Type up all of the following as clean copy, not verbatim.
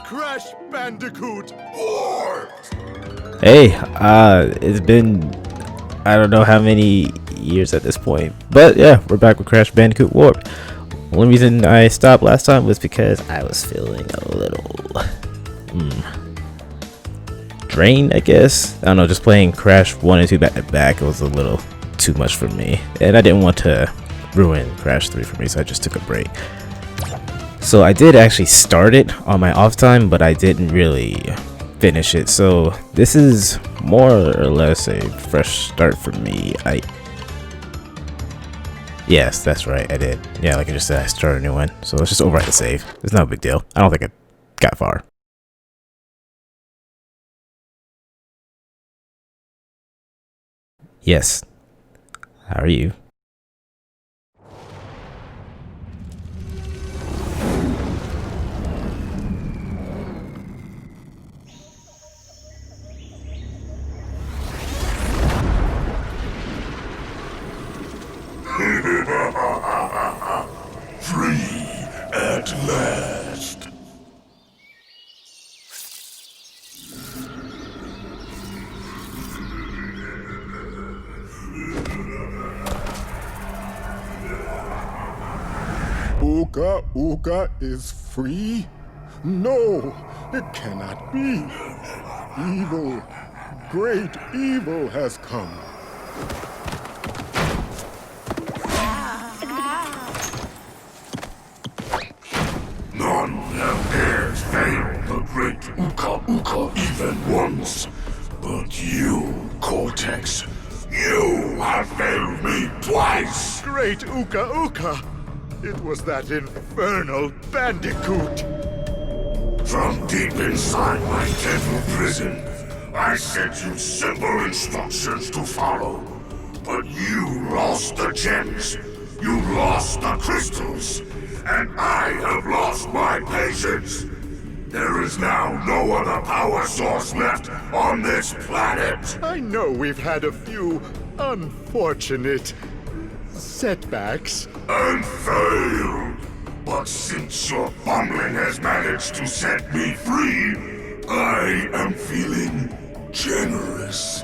Crash Bandicoot N. Hey, it's been I don't know how many years at this point, but yeah, we're back with Crash Bandicoot Warped. One reason I stopped last time was because I was feeling a little drained, I guess. I don't know, just playing Crash 1 and 2 back to back, it was a little too much for me, and I didn't want to ruin Crash 3 for me, so I just took a break. So I did actually start it on my off time, but I didn't really finish it, so this is more or less a fresh start for me. Yes, that's right, I did. Yeah, like I just said, I started a new one, so let's just overwrite the save. It's not a big deal. I don't think I got far. Yes. How are you? Free at last. Uka is free? No, it cannot be. Evil, great evil has come. None have dared fail the great Uka even once. But you, Cortex, you have failed me twice! Great Uka! It was that infernal bandicoot! From deep inside my devil prison, I sent you simple instructions to follow. But you lost the gems, you lost the crystals, and I have lost my patience. There is now no other power source left on this planet. I know we've had a few unfortunate setbacks. And failed. But since your fumbling has managed to set me free, I am feeling generous.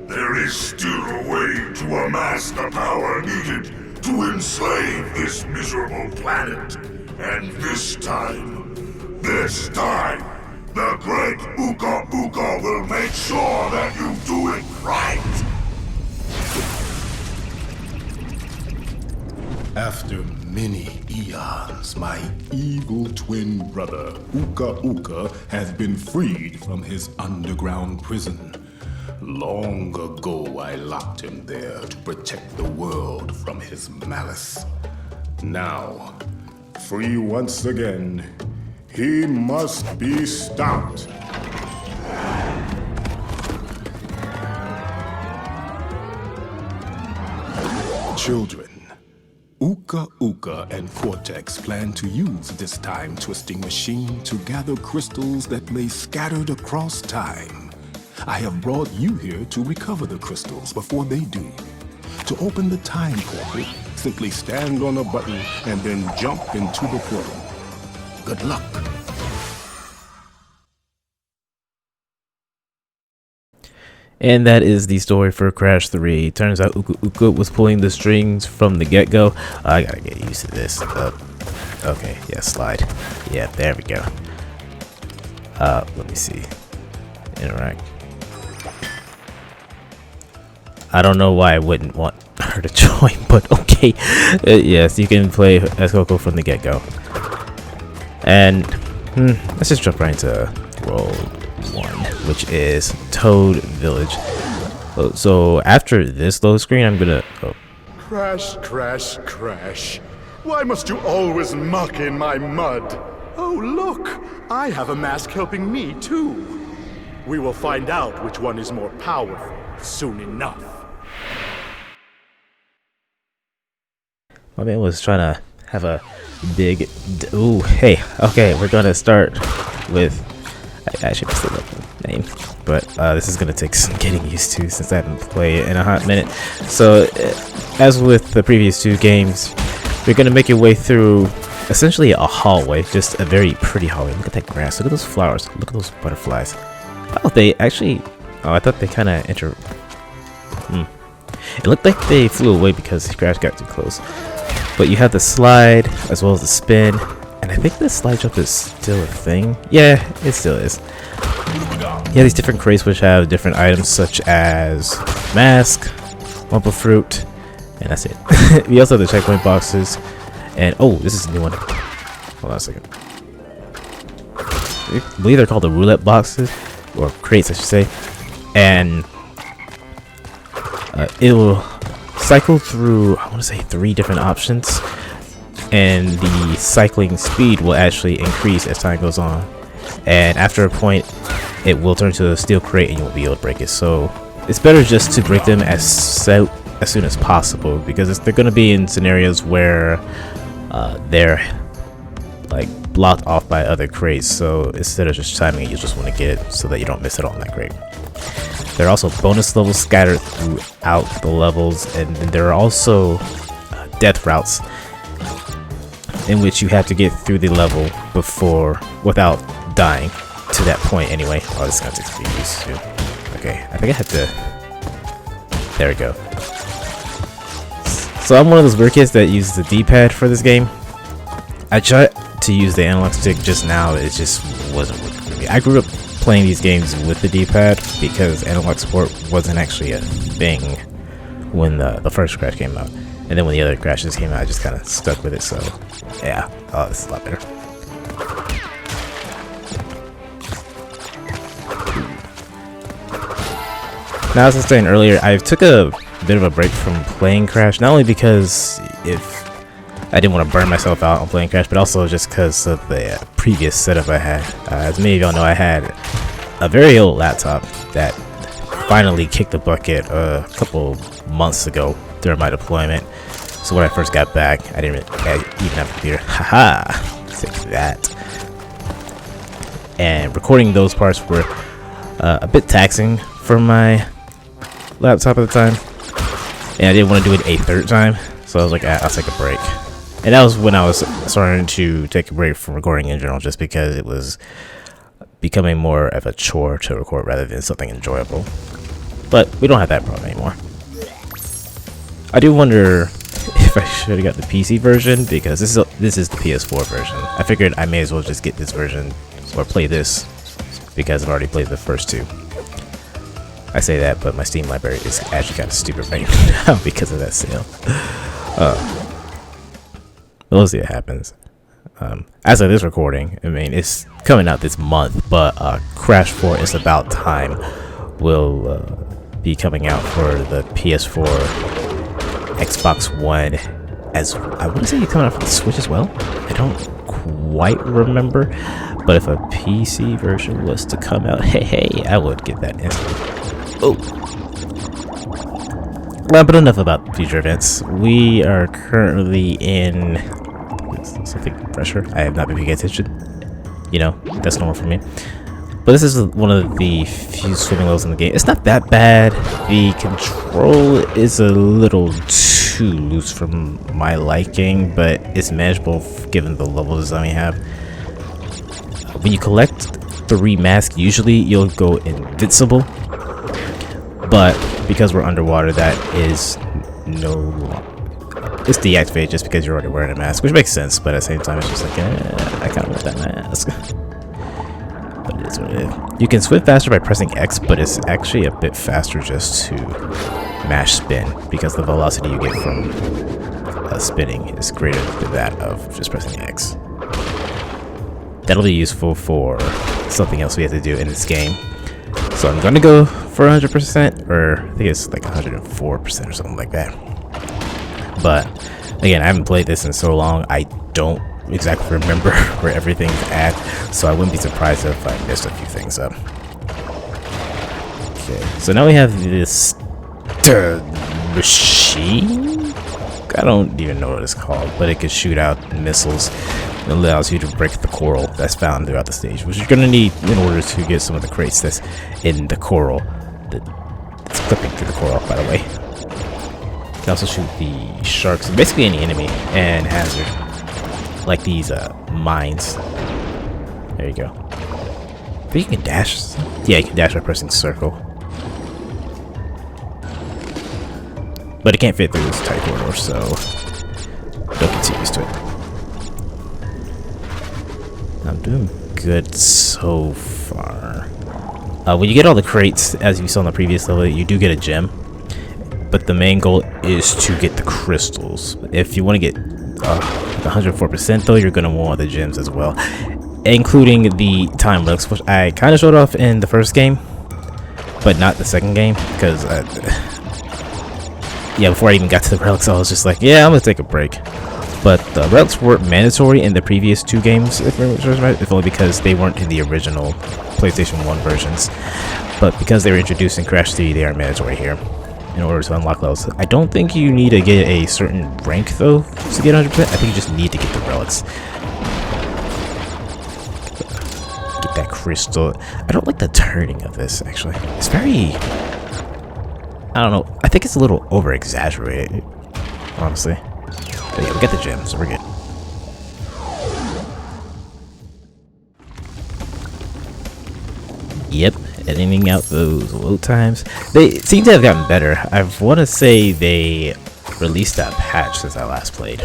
There is still a way to amass the power needed to enslave this miserable planet. And this time, the great Uka will make sure that you do it right. After many eons, my evil twin brother, Uka, has been freed from his underground prison. Long ago, I locked him there to protect the world from his malice. Now, free once again, he must be stopped. Children, Uka and Cortex plan to use this time-twisting machine to gather crystals that lay scattered across time. I have brought you here to recover the crystals before they do. To open the time portal, simply stand on a button and then jump into the portal. Good luck. And that is the story for Crash 3. Turns out Uka was pulling the strings from the get-go. I gotta get used to this. Okay, yeah, slide. Yeah, there we go. Let me see. Interact. I don't know why I wouldn't want her to join, but okay. Yes, you can play as Coco from the get-go. And let's just jump right into World 1, which is Toad Village. So after this load screen, I'm gonna Crash. Why must you always muck in my mud? Oh, look! I have a mask helping me, too. We will find out which one is more powerful soon enough. My man was trying to have a big... Ooh, hey, okay, we're gonna start with... I actually messed up the name, but this is gonna take some getting used to since I haven't played it in a hot minute. So, as with the previous two games, you're gonna make your way through essentially a hallway, just a very pretty hallway. Look at that grass, look at those flowers, look at those butterflies. Oh, they actually, I thought they kind of It looked like they flew away because Crash got too close. But you have the slide as well as the spin, and I think the slide jump is still a thing. Yeah, it still is. You have these different crates which have different items such as mask, lump of fruit, and that's it. We also have the checkpoint boxes, and oh, this is a new one. Hold on a second. I believe they're called the roulette boxes, or crates I should say, and it will cycle through, I want to say 3 different options, and the cycling speed will actually increase as time goes on, and after a point it will turn to a steel crate and you won't be able to break it. So it's better just to break them as soon as possible, because they're going to be in scenarios where they're like blocked off by other crates. So instead of just timing it, you just want to get it so that you don't miss it on that crate. There are also bonus levels scattered throughout the levels, and there are also death routes in which you have to get through the level without dying to that point anyway. Oh, this is gonna take some use too. Okay, I think I had to. There we go. So I'm one of those weird kids that uses the D-pad for this game. I tried to use the analog stick just now. It just wasn't working for me. I grew up playing these games with the D-pad because analog support wasn't actually a thing when the first Crash came out, and then when the other Crashes came out, I just kind of stuck with it. So yeah, oh, this is a lot better. Now, as I was saying earlier, I took a bit of a break from playing Crash, not only because if I didn't want to burn myself out on playing Crash, but also just because of the previous setup I had. As many of y'all know, I had a very old laptop that finally kicked the bucket a couple months ago during my deployment. So when I first got back, I didn't even have a computer. Haha, take that. And recording those parts were a bit taxing for my laptop at the time, and I didn't want to do it a third time, so I was like, I'll take a break. And that was when I was starting to take a break from recording in general, just because it was becoming more of a chore to record rather than something enjoyable. But we don't have that problem anymore. I do wonder if I should have got the PC version, because this is the PS4 version. I figured I may as well just get this version or play this because I've already played the first 2. I say that, but my Steam library is actually kind of stupid right now because of that sale. We'll see what happens. As of this recording, I mean, it's coming out this month, but Crash 4 Is About Time will be coming out for the PS4, Xbox One, as I want to say it's coming out for the Switch as well. I don't quite remember, but if a PC version was to come out, hey, I would get that instantly. Oh. Well, but enough about future events. We are currently in something fresher. I have not been paying attention. You know, that's normal for me. But this is one of the few swimming levels in the game. It's not that bad. The control is a little too loose for my liking, but it's manageable given the level design we have. When you collect 3 masks, usually you'll go invincible. But because we're underwater, that is it's deactivated just because you're already wearing a mask, which makes sense, but at the same time it's just like, I kind of want that mask. But it is what it is. You can swim faster by pressing X, but it's actually a bit faster just to mash spin, because the velocity you get from spinning is greater than that of just pressing X. That'll be useful for something else we have to do in this game. So I'm gonna go for 100%, or I think it's like 104% or something like that. But again, I haven't played this in so long, I don't exactly remember where everything's at, so I wouldn't be surprised if I messed a few things up. Okay, so now we have this machine? I don't even know what it's called, but it can shoot out missiles. It allows you to break the coral that's found throughout the stage, which you're going to need in order to get some of the crates that's in the coral. It's clipping through the coral, by the way. You can also shoot the sharks, basically any enemy, and hazard. like these mines. There you go. But you can dash. Yeah, you can dash by pressing circle. But it can't fit through this tight corridor, so don't get too used to it. I'm doing good so far. When you get all the crates, as you saw in the previous level, you do get a gem. But the main goal is to get the crystals. If you want to get 104% though, you're going to want the gems as well. Including the time relics, which I kind of showed off in the first game. But not the second game, because yeah, before I even got to the relics, I was just like, yeah, I'm going to take a break. But the relics weren't mandatory in the previous 2 games, if only because they weren't in the original PlayStation 1 versions. But because they were introduced in Crash 3, they are mandatory here in order to unlock those. I don't think you need to get a certain rank though to get 100%. I think you just need to get the relics. Get that crystal. I don't like the turning of this actually. It's very, I don't know. I think it's a little over exaggerated, honestly. But yeah, we got the gems, so we're good. Yep, editing out those load times. They seem to have gotten better. I want to say they released that patch since I last played,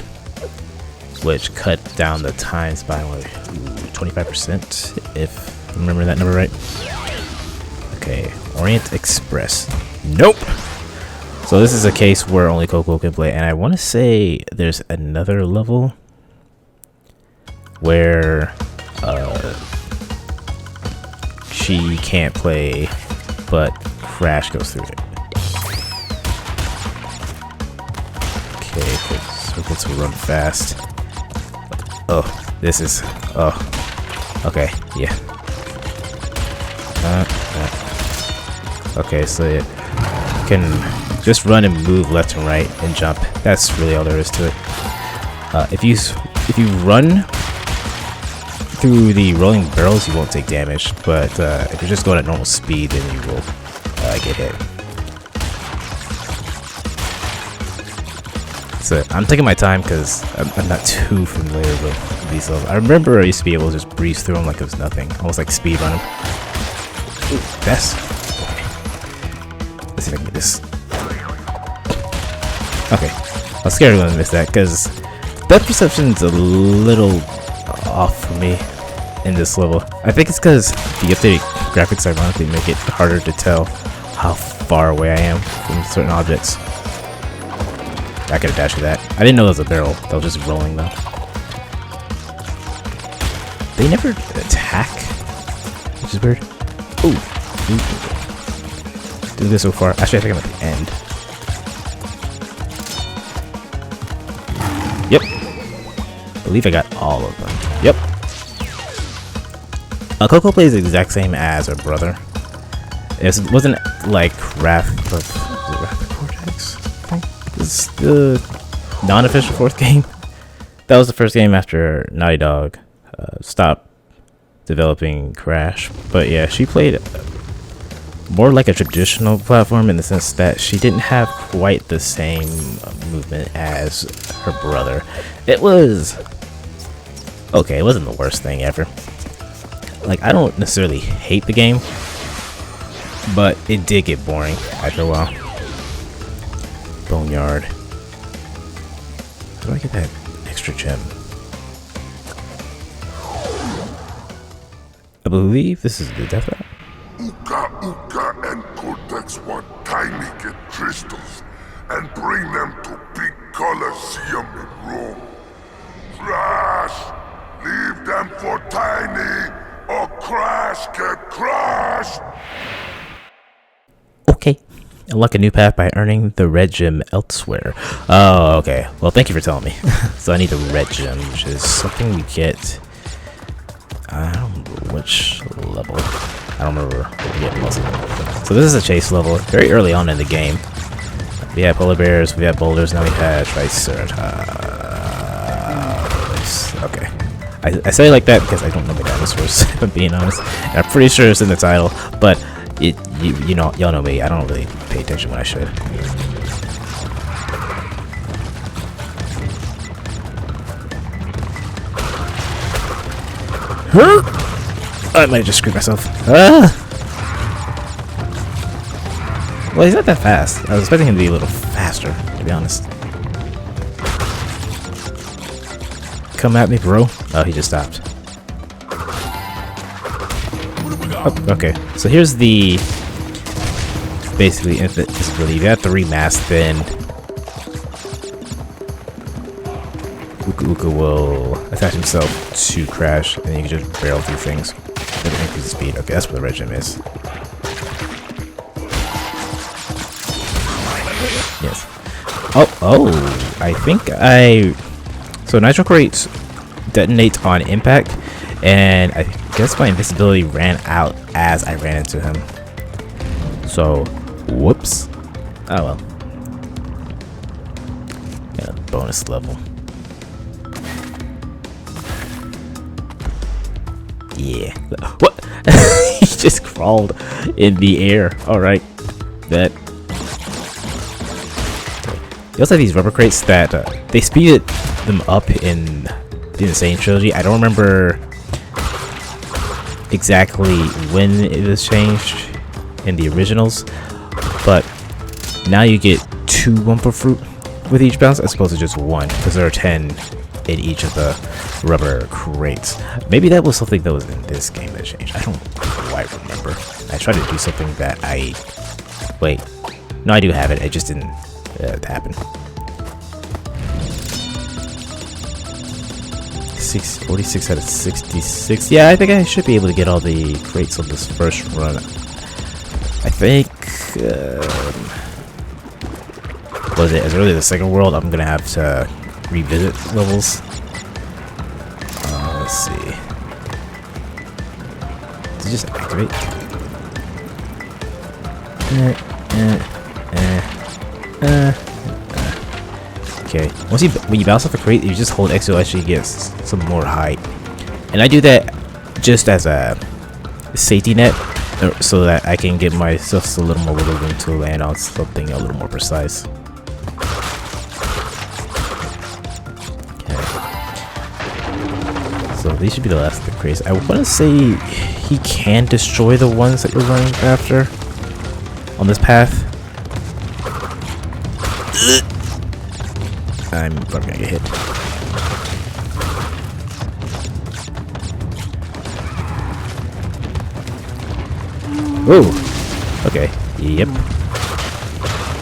which cut down the times by 25%, if I remember that number right. Okay, Orient Express. Nope. So this is a case where only Coco can play, and I want to say there's another level where she can't play, but Crash goes through it. Okay, circle to run fast. Oh, this is, oh, okay, yeah. Okay, so you can just run and move left and right and jump. That's really all there is to it. If you run through the rolling barrels, you won't take damage, but if you're just going at normal speed, then you will get hit. So I'm taking my time because I'm not too familiar with these levels. I remember I used to be able to just breeze through them like it was nothing, almost like speed running. Ooh, that's okay. Let's see if I can get this. Okay, I was scared when I missed that because depth perception's a little off for me in this level. I think it's because the updated graphics ironically make it harder to tell how far away I am from certain objects. I could have dashed that. I didn't know that was a barrel. That was just rolling though. They never attack, which is weird. Ooh. Do this so far. Actually, I think I'm at the end. Yep. I believe I got all of them. Yep. Coco plays the exact same as her brother. It wasn't like Wrath of Cortex, I think. It's the non-official 4th game. That was the first game after Naughty Dog stopped developing Crash. But yeah, she played more like a traditional platform in the sense that she didn't have quite the same movement as her brother. It was okay, it wasn't the worst thing ever. Like, I don't necessarily hate the game, but it did get boring after a while. Boneyard. How do I get that extra gem? I believe this is the death route. Uka and Cortex want Tiny get crystals and bring them to Big Colosseum in Rome. Crash! Leave them for Tiny, or Crash get crushed! Okay. Unlock a new path by earning the red gem elsewhere. Oh, okay. Well, thank you for telling me. So I need the red gem, which is something we get. I don't remember which level. I don't remember what we get most of them. So this is a chase level, very early on in the game. We had polar bears, we had boulders, now we had triceratops. Okay. I say it like that because I don't know the dinosaurs, if I'm being honest. And I'm pretty sure it's in the title, but you know, y'all know me. I don't really pay attention when I should. I might have just screwed myself. Ah! Well, he's not that fast. I was expecting him to be a little faster, to be honest. Come at me, bro. Oh, he just stopped. Oh, okay, so here's the basically invisibility. You got the remask, then Uka will attach himself to Crash, and then you can just barrel through things. It'll increase the speed. Okay, that's what the red gem is. Yes. Oh, I think so nitro crates detonate on impact, and I guess my invisibility ran out as I ran into him. So, whoops. Oh well. Got a bonus level. Yeah. What? He just crawled in the air. Alright. That. You also have these rubber crates that they speeded them up in the Sane Trilogy. I don't remember exactly when it was changed in the originals, but now you get 2 Wumpa fruit with each bounce as opposed to just 1, because there are 10 in each of the rubber crates. Maybe that was something that was in this game that changed. I don't quite remember. I tried to do something that wait, no, I do have it. It just didn't happen. 46 out of 66. Yeah, I think I should be able to get all the crates on this first run. I think was it as early as the second world? I'm gonna have to revisit levels. Let's see. Did it just activate? Okay. When you bounce off a crate, you just hold X to actually get some more height, and I do that just as a safety net, so that I can get myself a little more wiggle room to land on something a little more precise. So these should be the last of the crates. I want to say he can destroy the ones that you're running after on this path. I'm probably gonna get hit. Oh, okay. Yep.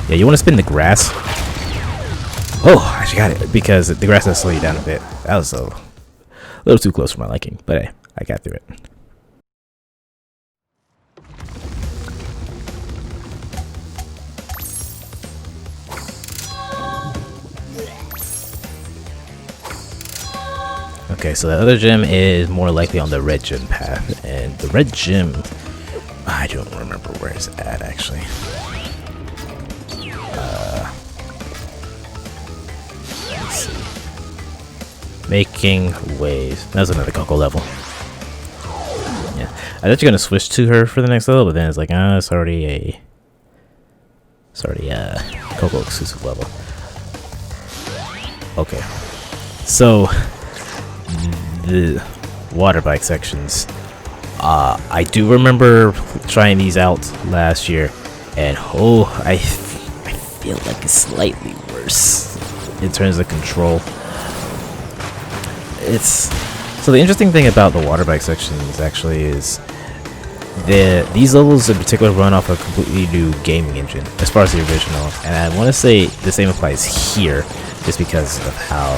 Yeah, you want to spin the grass. Oh, I actually got it because the grass does slow you down a bit. That was a little too close for my liking, but hey, I got through it. Okay, so the other gem is more likely on the red gem path, and the red gem, I don't remember where it's at actually. Let's see. Making waves. That's another Coco level. Yeah, I thought you're gonna switch to her for the next level, but then it's like, it's already a Coco exclusive level. Okay, so the water bike sections, I do remember trying these out last year, and I feel like it's slightly worse in terms of control. So the interesting thing about the water bike sections actually is these levels in particular run off a completely new gaming engine as far as the original, and I want to say the same applies here just because of how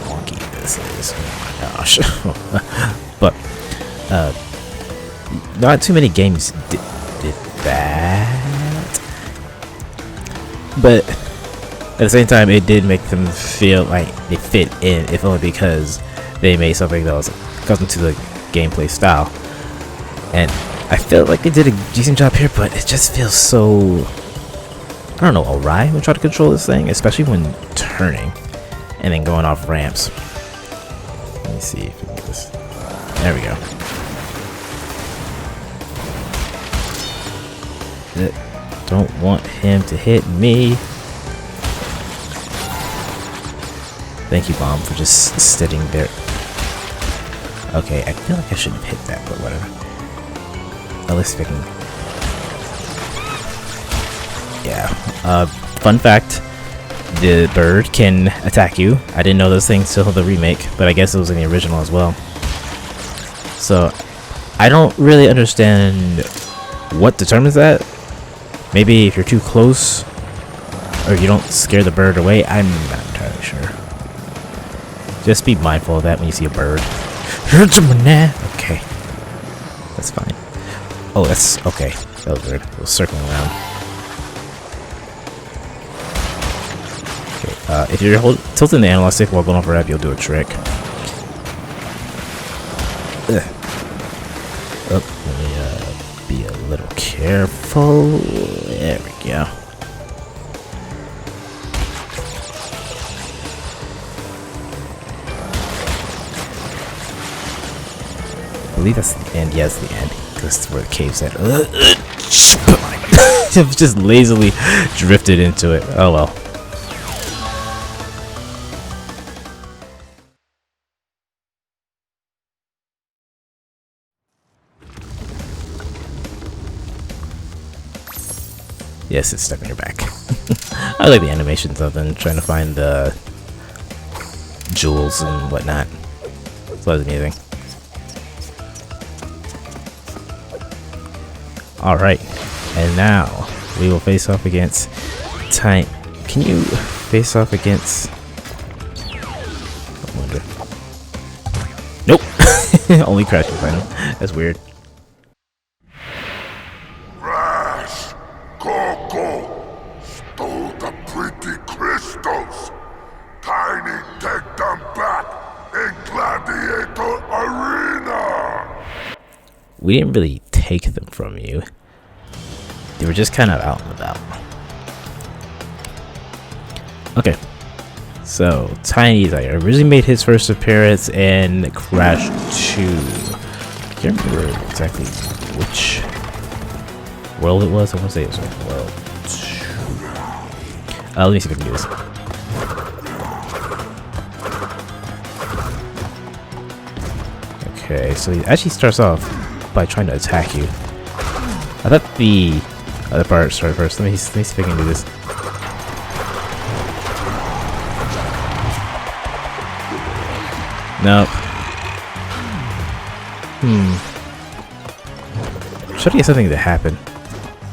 wonky this is. Oh my gosh. But not too many games did that, but at the same time it did make them feel like they fit in, if only because they made something that was custom to the gameplay style. And I feel like they did a decent job here, but it just feels so, I don't know, awry when trying to control this thing, especially when turning and then going off ramps. Let me see if we can get this. There we go. Don't want him to hit me. Thank you, Bomb, for just sitting there. Okay, I feel like I shouldn't have hit that, but whatever. At least if I can... Yeah. Fun fact. The bird can attack you. I didn't know those things till the remake, but I guess it was in the original as well. So, I don't really understand what determines that. Maybe if you're too close, or if you don't scare the bird away, I'm not entirely sure. Just be mindful of that when you see a bird. Okay. That's fine. Oh, that's okay. That was weird. It was circling around. If you're tilting the analog stick while going over rep, you'll do a trick. Oh, let me be a little careful. There we go. I believe that's the end. Yeah, it's the end. Because that's where the cave's at. I've just lazily drifted into it. Oh well. Yes, it's stuck on your back. I like the animations of them trying to find the jewels and whatnot. It's always amazing. Alright, and now we will face off against Time. Can you face off against... I wonder. Nope! Only Crash can find him. That's weird. Stole the pretty crystals. Tiny, take them back in Gladiator Arena. We didn't really take them from you. They were just kind of out and about. Okay. So, Tiny originally made his first appearance in Crash 2. I can't remember exactly which world it was. I want to say it was like World 2. Let me see if I can do this. Okay, so he actually starts off by trying to attack you. I thought the other part started first. Let me see if I can do this. Nope. I'm trying to get something to happen,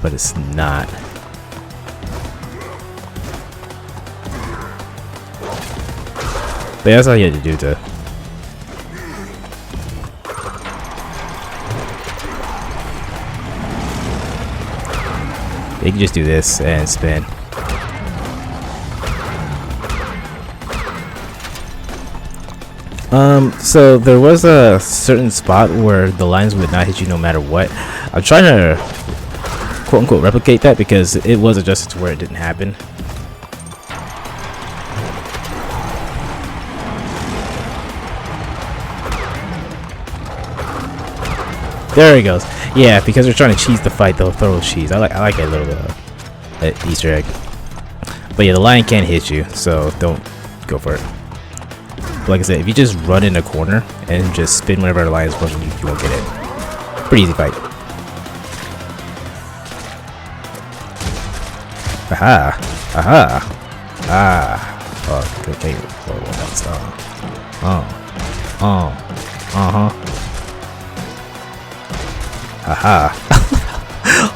but it's not. But that's all you had to do to... You can just do this and spin. So there was a certain spot where the lines would not hit you no matter what. I'm trying to quote unquote replicate that because it was adjusted to where it didn't happen. There he goes. Yeah, because they're trying to cheese the fight, they'll throw cheese. I like that little that Easter egg. But yeah, the lion can't hit you, so don't go for it. But like I said, if you just run in a corner and just spin whenever the lion's pushing you, you won't get it. Pretty easy fight. Aha! Aha! Ah! Oh, okay. Oh, that's uh-huh. Aha.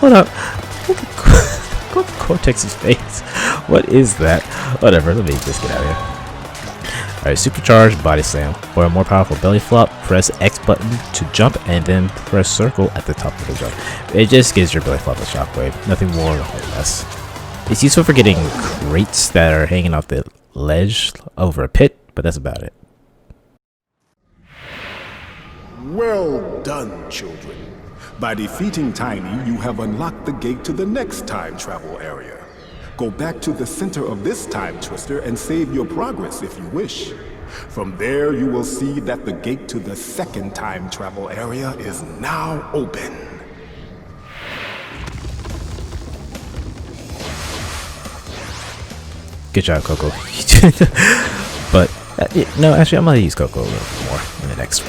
Hold up. Look at Cortex's face. What is that? Whatever, let me just get out of here. Alright, supercharged body slam. For a more powerful belly flop, press X button to jump and then press circle at the top of the jump. It just gives your belly flop a shockwave. Nothing more, nothing less. It's useful for getting crates that are hanging off the ledge over a pit, but that's about it. Well done, children. By defeating Tiny, you have unlocked the gate to the next time travel area. Go back to the center of this time twister and save your progress if you wish. From there, you will see that the gate to the second time travel area is now open. Good job, Coco. But, no, actually, I'm gonna use Coco a little more in the next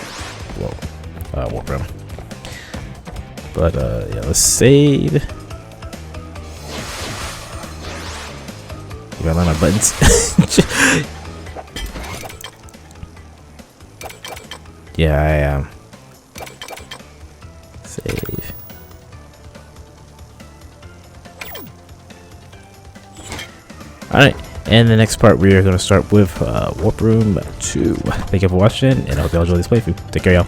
well, warp room. But yeah, let's save. You gotta line my buttons. Yeah, I am. Save. Alright, and the next part we are going to start with Warp Room 2. Thank you for watching, and I hope you all enjoy this playthrough. Take care, y'all.